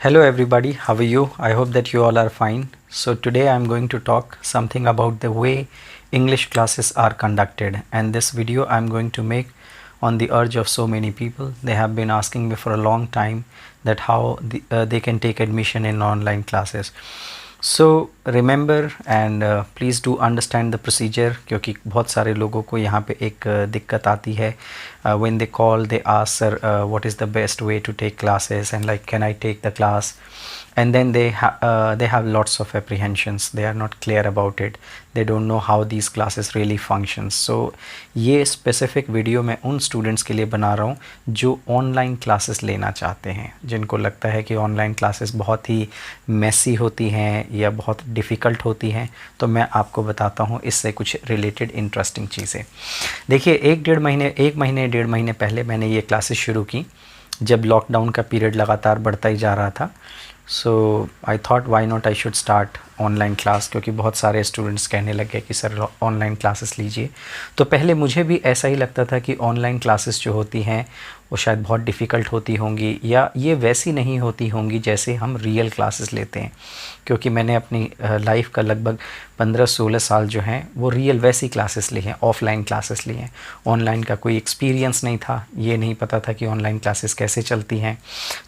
Hello everybody, how are you? I hope that you all are fine. So today I am going to talk something about the way English classes are conducted, and this video I am going to make on the urge of so many people. They have been asking me for a long time that how they can take admission in online classes. So remember and please do understand the procedure, क्योंकि बहुत सारे लोगों को यहाँ पे एक दिक्कत आती है. When they call they ask, sir, what is the best way to take classes, and like, can I take the class? And then they have lots of apprehensions. They are not clear about it. They don't know how these classes really functions. So ये specific video मैं उन students के लिए बना रहा हूँ जो online classes लेना चाहते हैं, जिनको लगता है कि online classes बहुत ही messy होती हैं या बहुत difficult होती हैं. तो मैं आपको बताता हूँ इससे कुछ related interesting चीज़ें. देखिए, एक महीने डेढ़ महीने पहले मैंने ये क्लासेस शुरू की जब लॉकडाउन का पीरियड लगातार बढ़ता ही जा रहा था. So I thought why not I should start online class, क्योंकि बहुत सारे स्टूडेंट्स कहने लगे कि सर ऑनलाइन क्लासेस लीजिए. तो पहले मुझे भी ऐसा ही लगता था कि ऑनलाइन क्लासेस जो होती हैं वो शायद बहुत डिफ़िकल्ट होती होंगी या ये वैसी नहीं होती होंगी जैसे हम रियल क्लासेस लेते हैं, क्योंकि मैंने अपनी लाइफ का लगभग 15-16 साल जो हैं वो रियल वैसी क्लासेस ली हैं, ऑफ़लाइन क्लासेस ली हैं. ऑनलाइन का कोई एक्सपीरियंस नहीं था, ये नहीं पता था कि ऑनलाइन क्लासेस कैसे चलती हैं.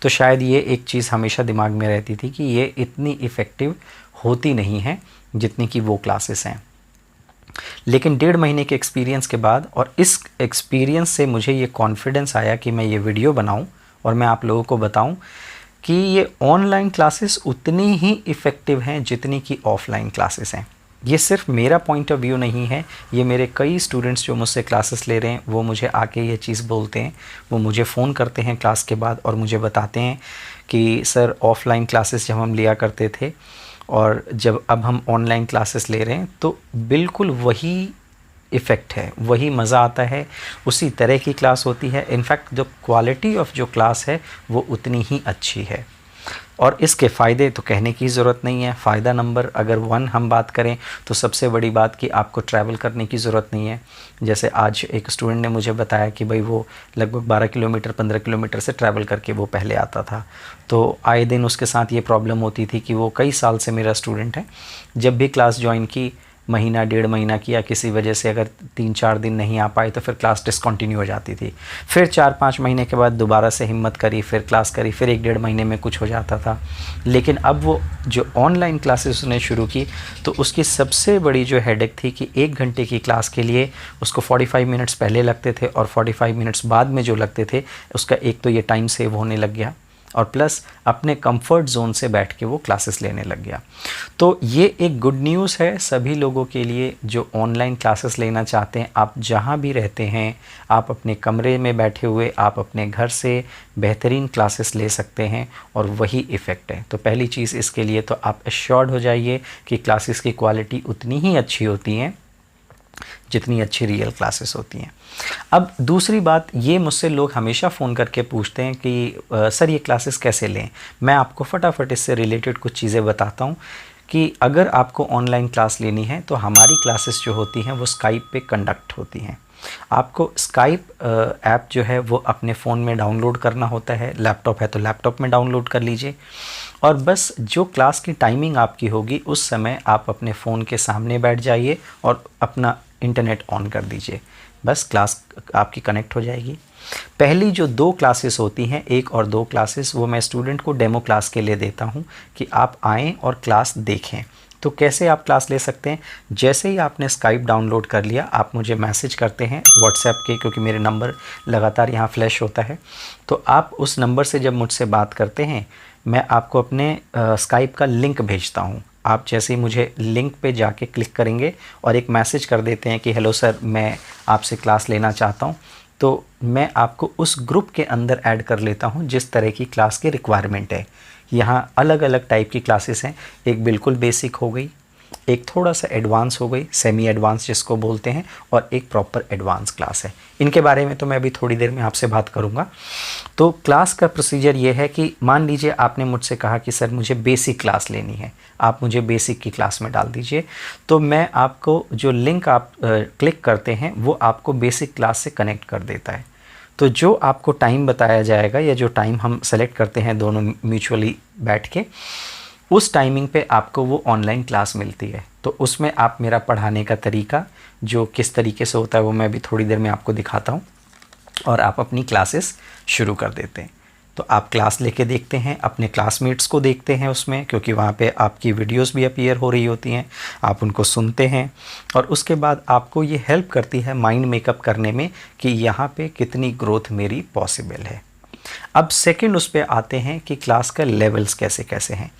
तो शायद ये एक चीज़ हमेशा दिमाग में रहती थी कि ये इतनी इफ़ेक्टिव होती नहीं है जितनी कि वो क्लासेस हैं. लेकिन डेढ़ महीने के एक्सपीरियंस के बाद और इस एक्सपीरियंस से मुझे ये कॉन्फिडेंस आया कि मैं ये वीडियो बनाऊं और मैं आप लोगों को बताऊं कि ये ऑनलाइन क्लासेस उतनी ही इफ़ेक्टिव हैं जितनी कि ऑफ़लाइन क्लासेस हैं. ये सिर्फ मेरा पॉइंट ऑफ व्यू नहीं है, ये मेरे कई स्टूडेंट्स जो मुझसे क्लासेस ले रहे हैं वो मुझे आके ये चीज़ बोलते हैं. वो मुझे फ़ोन करते हैं क्लास के बाद और मुझे बताते हैं कि सर, ऑफ़लाइन क्लासेस जब हम लिया करते थे और जब अब हम ऑनलाइन क्लासेस ले रहे हैं तो बिल्कुल वही इफ़ेक्ट है, वही मज़ा आता है, उसी तरह की क्लास होती है. इनफैक्ट जो क्वालिटी ऑफ जो क्लास है वो उतनी ही अच्छी है. और इसके फ़ायदे तो कहने की ज़रूरत नहीं है. फ़ायदा नंबर अगर 1 हम बात करें तो सबसे बड़ी बात कि आपको ट्रैवल करने की ज़रूरत नहीं है. जैसे आज एक स्टूडेंट ने मुझे बताया कि भाई वो लगभग 12 किलोमीटर 15 किलोमीटर से ट्रैवल करके वो पहले आता था. तो आए दिन उसके साथ ये प्रॉब्लम होती थी कि वो कई साल से मेरा स्टूडेंट है, जब भी क्लास ज्वाइन की, महीना डेढ़ महीना किया, किसी वजह से अगर 3-4 दिन नहीं आ पाए तो फिर क्लास डिसकंटिन्यू हो जाती थी. फिर 4-5 महीने के बाद दोबारा से हिम्मत करी, फिर क्लास करी, फिर 1-1.5 महीने में कुछ हो जाता था. लेकिन अब वो जो ऑनलाइन क्लासेस उसने शुरू की तो उसकी सबसे बड़ी जो हेडेक थी कि 1 घंटे की क्लास के लिए उसको 45 मिनट्स पहले लगते थे और 45 मिनट्स बाद में जो लगते थे, उसका एक तो ये टाइम सेव होने लग गया और प्लस अपने कंफर्ट जोन से बैठ के वो क्लासेस लेने लग गया. तो ये एक गुड न्यूज़ है सभी लोगों के लिए जो ऑनलाइन क्लासेस लेना चाहते हैं. आप जहाँ भी रहते हैं, आप अपने कमरे में बैठे हुए, आप अपने घर से बेहतरीन क्लासेस ले सकते हैं और वही इफ़ेक्ट है. तो पहली चीज़ इसके लिए तो आप एश्योर्ड हो जाइए कि क्लासेस की क्वालिटी उतनी ही अच्छी होती हैं जितनी अच्छी रियल क्लासेस होती हैं. अब दूसरी बात, ये मुझसे लोग हमेशा फ़ोन करके पूछते हैं कि सर ये क्लासेस कैसे लें. मैं आपको फटाफट इससे रिलेटेड कुछ चीज़ें बताता हूँ कि अगर आपको ऑनलाइन क्लास लेनी है तो हमारी क्लासेस जो होती हैं वो स्काइप पे कंडक्ट होती हैं. आपको स्काइप ऐप जो है वो अपने फ़ोन में डाउनलोड करना होता है. लैपटॉप है तो लैपटॉप में डाउनलोड कर लीजिए और बस जो क्लास की टाइमिंग आपकी होगी उस समय आप अपने फ़ोन के सामने बैठ जाइए और अपना इंटरनेट ऑन कर दीजिए. बस क्लास आपकी कनेक्ट हो जाएगी. पहली जो 2 क्लासेस होती हैं, 1 और 2 क्लासेस, वो मैं स्टूडेंट को डेमो क्लास के लिए देता हूं कि आप आएँ और क्लास देखें. तो कैसे आप क्लास ले सकते हैं? जैसे ही आपने स्काइप डाउनलोड कर लिया, आप मुझे मैसेज करते हैं व्हाट्सएप के, क्योंकि मेरे नंबर लगातार यहाँ फ्लैश होता है. तो आप उस नंबर से जब मुझसे बात करते हैं, मैं आपको अपने स्काइप का लिंक भेजता हूँ. आप जैसे ही मुझे लिंक पे जाके क्लिक करेंगे और एक मैसेज कर देते हैं कि हेलो सर, मैं आपसे क्लास लेना चाहता हूँ, तो मैं आपको उस ग्रुप के अंदर ऐड कर लेता हूँ जिस तरह की क्लास की रिक्वायरमेंट है. यहाँ अलग अलग टाइप की क्लासेस हैं. एक बिल्कुल बेसिक हो गई, एक थोड़ा सा एडवांस हो गई, सेमी एडवांस जिसको बोलते हैं, और एक प्रॉपर एडवांस क्लास है. इनके बारे में तो मैं अभी थोड़ी देर में आपसे बात करूंगा. तो क्लास का प्रोसीजर ये है कि मान लीजिए आपने मुझसे कहा कि सर मुझे बेसिक क्लास लेनी है, आप मुझे बेसिक की क्लास में डाल दीजिए. तो मैं आपको जो लिंक आप क्लिक करते हैं वो आपको बेसिक क्लास से कनेक्ट कर देता है. तो जो आपको टाइम बताया जाएगा या जो टाइम हम सेलेक्ट करते हैं दोनों म्यूचुअली बैठ के, उस टाइमिंग पे आपको वो ऑनलाइन क्लास मिलती है। तो उसमें आप मेरा पढ़ाने का तरीका जो किस तरीके से होता है वो मैं भी थोड़ी देर में आपको दिखाता हूँ, और आप अपनी क्लासेस शुरू कर देते हैं। तो आप क्लास लेके देखते हैं, अपने क्लासमेट्स को देखते हैं उसमें, क्योंकि वहाँ पे आपकी वीडियोस भी अपीयर हो रही होती हैं, आप उनको सुनते हैं, और उसके बाद आपको ये हेल्प करती है माइंड मेकअप करने में कि यहाँ पे कितनी ग्रोथ मेरी पॉसिबल है। अब सेकंड उस पे आते हैं कि क्लास का लेवल्स कैसे कैसे हैं।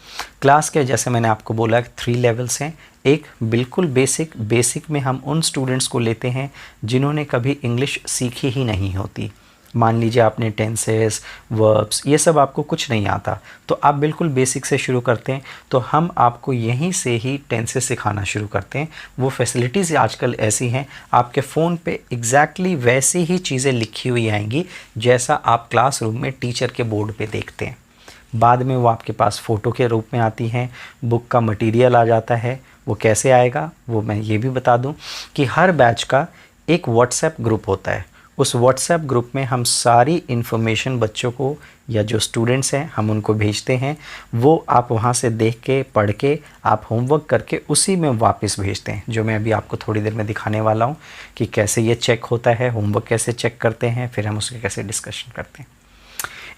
क्लास के जैसे मैंने आपको बोला 3 लेवल्स हैं। एक बिल्कुल बेसिक में हम उन स्टूडेंट्स को लेते हैं जिन्होंने कभी इंग्लिश सीखी ही नहीं होती। मान लीजिए आपने टेंसेस, वर्ब्स, ये सब आपको कुछ नहीं आता, तो आप बिल्कुल बेसिक से शुरू करते हैं। तो हम आपको यहीं से ही टेंसेस सिखाना शुरू करते हैं। वो फैसिलिटीज़ आजकल ऐसी हैं, आपके फ़ोन पे एग्जैक्टली वैसी ही चीज़ें लिखी हुई आएंगी जैसा आप क्लासरूम में टीचर के बोर्ड पे देखते हैं। बाद में वो आपके पास फ़ोटो के रूप में आती हैं, बुक का मटेरियल आ जाता है। वो कैसे आएगा वो मैं ये भी बता दूं कि हर बैच का एक व्हाट्सएप ग्रुप होता है। उस व्हाट्सएप ग्रुप में हम सारी इन्फॉर्मेशन बच्चों को या जो स्टूडेंट्स हैं हम उनको भेजते हैं। वो आप वहाँ से देख के पढ़ के आप होमवर्क करके उसी में वापस भेजते हैं, जो मैं अभी आपको थोड़ी देर में दिखाने वाला हूँ कि कैसे ये चेक होता है, होमवर्क कैसे चेक करते हैं, फिर हम उसके कैसे डिस्कशन करते हैं।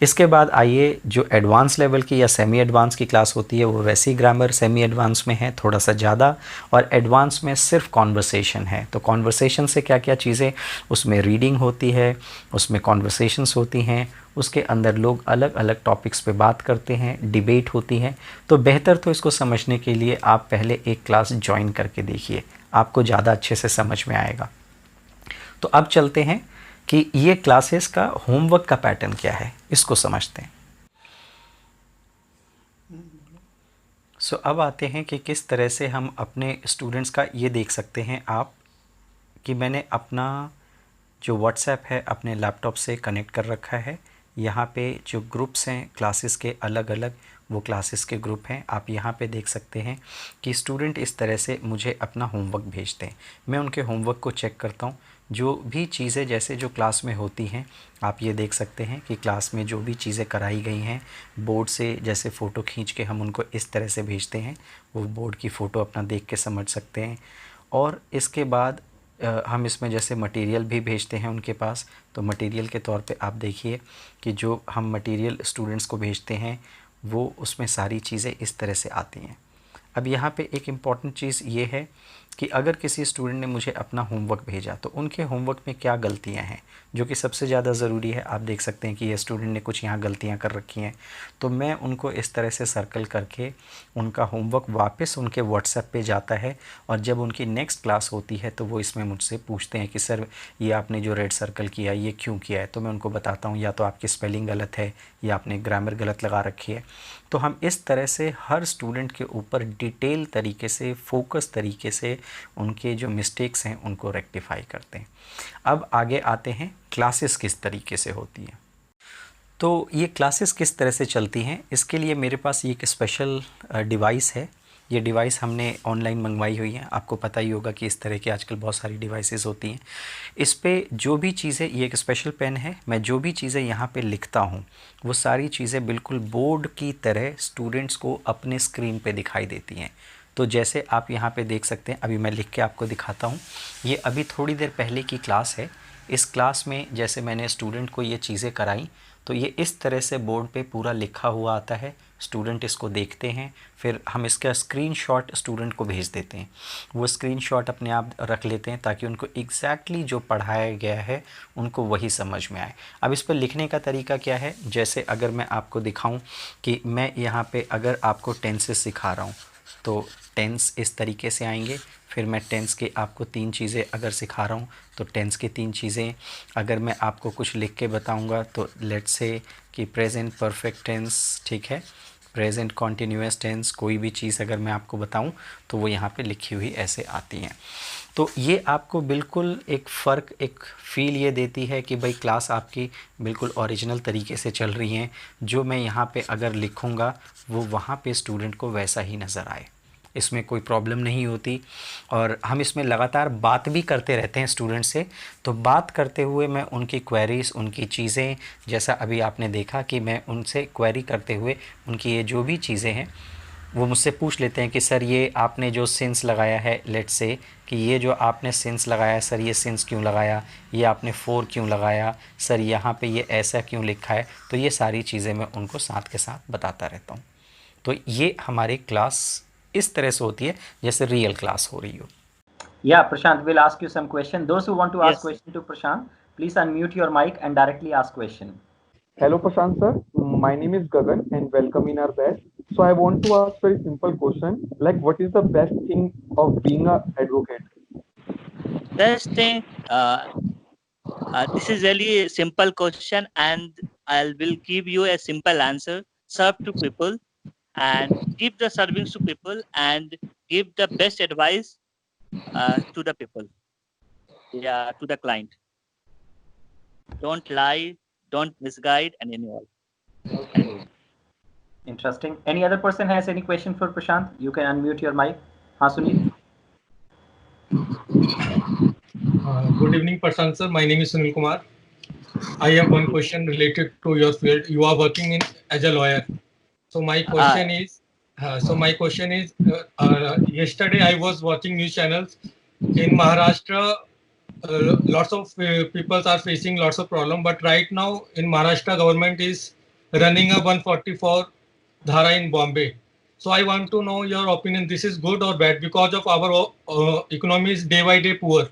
इसके बाद आइए जो एडवांस लेवल की या सेमी एडवांस की क्लास होती है, वो वैसी ग्रामर सेमी एडवांस में है थोड़ा सा ज़्यादा, और एडवांस में सिर्फ कॉन्वर्सेशन है। तो कॉन्वर्सेशन से क्या क्या चीज़ें, उसमें रीडिंग होती है, उसमें कॉन्वर्सेशंस होती हैं, उसके अंदर लोग अलग अलग टॉपिक्स पे बात करते हैं, डिबेट होती है। तो बेहतर तो इसको समझने के लिए आप पहले एक क्लास ज्वाइन करके देखिए, आपको ज़्यादा अच्छे से समझ में आएगा। तो अब चलते हैं कि ये क्लासेस का होमवर्क का पैटर्न क्या है, इसको समझते हैं। सो अब आते हैं कि किस तरह से हम अपने स्टूडेंट्स का ये देख सकते हैं आप कि मैंने अपना जो व्हाट्सएप है अपने लैपटॉप से कनेक्ट कर रखा है। यहाँ पे जो ग्रुप्स हैं क्लासेस के अलग अलग, वो क्लासेस के ग्रुप हैं। आप यहाँ पे देख सकते हैं कि स्टूडेंट इस तरह से मुझे अपना होमवर्क भेजते हैं, मैं उनके होमवर्क को चेक करता हूँ। जो भी चीज़ें जैसे जो क्लास में होती हैं, आप ये देख सकते हैं कि क्लास में जो भी चीज़ें कराई गई हैं बोर्ड से, जैसे फ़ोटो खींच के हम उनको इस तरह से भेजते हैं, वो बोर्ड की फ़ोटो अपना देख के समझ सकते हैं। और इसके बाद हम इसमें जैसे मटेरियल भी भेजते हैं उनके पास। तो मटेरियल के तौर पे आप देखिए कि जो हम मटेरियल स्टूडेंट्स को भेजते हैं वो उसमें सारी चीज़ें इस तरह से आती हैं। अब यहाँ पे एक इम्पॉर्टेंट चीज़ ये है कि अगर किसी स्टूडेंट ने मुझे अपना होमवर्क भेजा तो उनके होमवर्क में क्या गलतियाँ हैं, जो कि सबसे ज़्यादा ज़रूरी है। आप देख सकते हैं कि ये स्टूडेंट ने कुछ यहाँ गलतियाँ कर रखी हैं, तो मैं उनको इस तरह से सर्कल करके उनका होमवर्क वापस उनके व्हाट्सएप पे जाता है। और जब उनकी नेक्स्ट क्लास होती है तो वो इसमें मुझसे पूछते हैं कि सर ये आपने जो रेड सर्कल किया ये क्यों किया है। तो मैं उनको बताता हूँ या तो आपकी स्पेलिंग गलत है या आपने ग्रामर गलत लगा रखी है। तो हम इस तरह से हर स्टूडेंट के ऊपर डिटेल तरीके से, फोकस तरीके से उनके जो मिस्टेक्स हैं उनको रेक्टिफाई करते हैं। अब आगे आते हैं क्लासेस किस तरीके से होती हैं। तो ये क्लासेस किस तरह से चलती हैं, इसके लिए मेरे पास ये एक स्पेशल डिवाइस है। ये डिवाइस हमने ऑनलाइन मंगवाई हुई है। आपको पता ही होगा कि इस तरह की आजकल बहुत सारी डिवाइसेस होती हैं। इस पे जो भी चीज़ें, ये एक स्पेशल पेन है, मैं जो भी चीज़ें यहाँ पे लिखता हूँ वो सारी चीज़ें बिल्कुल बोर्ड की तरह स्टूडेंट्स को अपने स्क्रीन पे दिखाई देती हैं। तो जैसे आप यहाँ पे देख सकते हैं, अभी मैं लिख के आपको दिखाता हूँ। ये अभी थोड़ी देर पहले की क्लास है। इस क्लास में जैसे मैंने स्टूडेंट को ये चीज़ें कराई तो ये इस तरह से बोर्ड पे पूरा लिखा हुआ आता है। स्टूडेंट इसको देखते हैं, फिर हम इसका स्क्रीनशॉट स्टूडेंट को भेज देते हैं। वो स्क्रीनशॉट अपने आप रख लेते हैं ताकि उनको एग्जैक्टली जो पढ़ाया गया है उनको वही समझ में आए। अब इस पर लिखने का तरीका क्या है, जैसे अगर मैं आपको दिखाऊं कि मैं यहाँ पे अगर आपको टेंसेस सिखा रहा हूँ तो टेंस इस तरीके से आएंगे। फिर मैं टेंस के आपको 3 चीज़ें अगर सिखा रहा हूँ तो टेंस की 3 चीज़ें। अगर मैं आपको कुछ लिख के बताऊँगा तो लेट्स से कि प्रेजेंट परफेक्ट टेंस, ठीक है, प्रेजेंट कॉन्टिन्यूअस टेंस, कोई भी चीज़ अगर मैं आपको बताऊं तो वो यहाँ पे लिखी हुई ऐसे आती हैं। तो ये आपको बिल्कुल एक फ़र्क, एक फ़ील ये देती है कि भाई क्लास आपकी बिल्कुल ओरिजिनल तरीके से चल रही हैं। जो मैं यहाँ पे अगर लिखूँगा वो वहाँ पे स्टूडेंट को वैसा ही नज़र आए। इसमें कोई प्रॉब्लम नहीं होती और हम इसमें लगातार बात भी करते रहते हैं स्टूडेंट से। तो बात करते हुए मैं उनकी क्वेरीज़, उनकी चीज़ें, जैसा अभी आपने देखा कि मैं उनसे क्वेरी करते हुए उनकी ये जो भी चीज़ें हैं वो मुझसे पूछ लेते हैं कि सर ये आपने जो सिंस लगाया है, लेट्स से कि ये जो आपने सिंस लगाया है सर, ये सिंस क्यों लगाया, ये आपने फोर क्यों लगाया सर, यहाँ पे ये ऐसा क्यों लिखा है। तो ये सारी चीज़ें मैं उनको साथ के साथ बताता रहता हूँ। तो ये हमारी क्लास इस तरह से होती है जैसे रियल क्लास हो रही हो। Yeah, Prashant will ask you some question. Those who want to ask Yes. question to Prashant, please unmute your mic and directly ask question. Hello Prashant sir, my name is Gagan and welcome in our batch. So I want to ask very simple question, like what is the best thing of being a advocate? Best thing, this is really a simple question, and I will give you a simple answer. Serve to people and give the servings to people and give the best advice to the people, yeah, to the client. Don't lie, don't misguide, and anyone. Okay. Interesting. Any other person has any question for Prashant? You can unmute your mic. हाँ Sunil. Good evening, Prashant sir. My name is Sunil Kumar. I have one question related to your field. You are working in as a lawyer. So my question is, yesterday I was watching news channels in Maharashtra. Lots of people are facing lots of problem, but right now in Maharashtra government is running a 144 dhara in Bombay. So I want to know your opinion. This is good or bad because of our economy is day by day poor.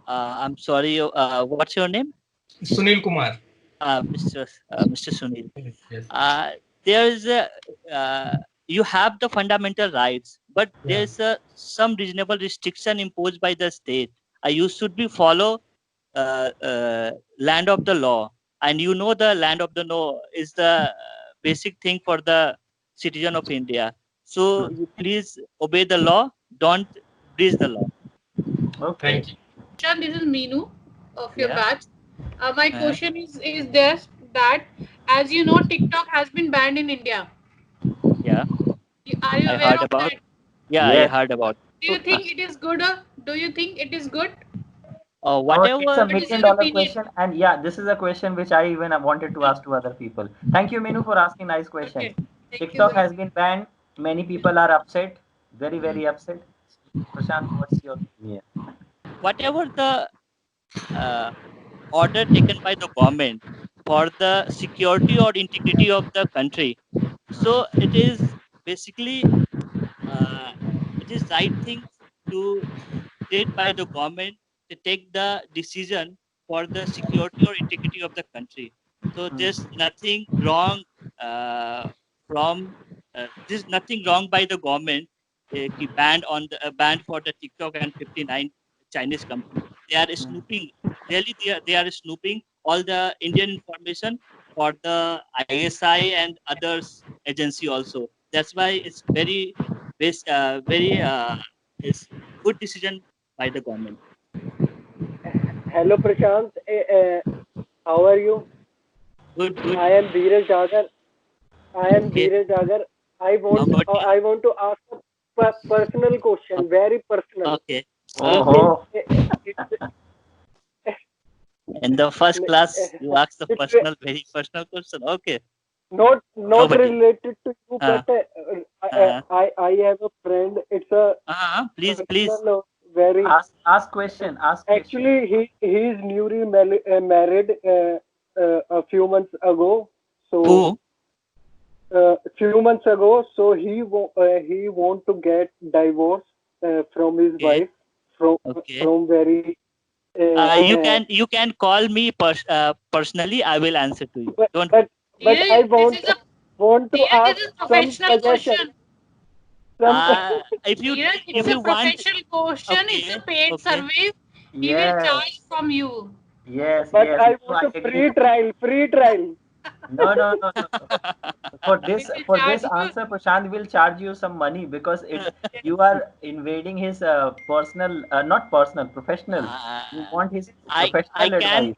I'm sorry, what's your name? Sunil Kumar. Mr. Sunil. Yes. There is you have the fundamental rights, but there's some reasonable restriction imposed by the state. You should be follow land of the law, and you know the land of the law is the basic thing for the citizen of India. So you please obey the law. Don't breach the law. Okay. Thank you. Prashant, this is Meenu of your Yeah. batch. My question is this, that as you know, TikTok has been banned in India. Yeah, Are you I aware heard of about. that? Yeah, I Yes. heard about. Do you think it is good or do you think it is good? Oh, it's a Whatever. What is million your dollar opinion? question, and yeah, this is a question which I even wanted to ask to other people. Thank you, Minu, for asking nice questions. Okay. Thank you TikTok very has much. been banned. Many people are upset, very, Hmm. very upset. Prashant, what's your opinion? Whatever the uh, order taken by the government for the security or integrity of the country, so it is basically it is right thing to did by the government to take the decision for the security or integrity of the country. So there's nothing wrong from there's nothing wrong by the government banned on the banned for the TikTok and 59 Chinese company. They are snooping. Really, they are snooping all the Indian information for the ISI and others agency also. That's why it's very is good decision by the government. Hello Prashant, how are you? Good, good. I am Dheeraj Dagar. I am Okay. Dheeraj Dagar. How about you? I want to ask a personal question, very personal. Okay. Okay. Oh, It's In the first class, you ask the it's very personal question. Okay. How not about you? related to you, Uh, but uh, I have a friend. It's a please. personal, very. ask question. Ask question. Actually, he is newly married a few months ago. So Who? a few months ago, so he want to get divorce from his Okay. wife from Okay. from very You can call me personally. I will answer to you. but Don't. but but I Dheeraj, this is a want to Dheeraj, ask this is a some professional suggestion, question. some Dheeraj, it's If a you want. professional question. It's a Okay. paid Okay. service. He will Yes, charge from you. yes, but yes. I No, want I a agree. free trial, free trial. No, no, no, no, no. He will For charge this you. answer, Prashant will charge you some money because you are invading his personal, not personal, professional. You Uh, want his I professional can advice.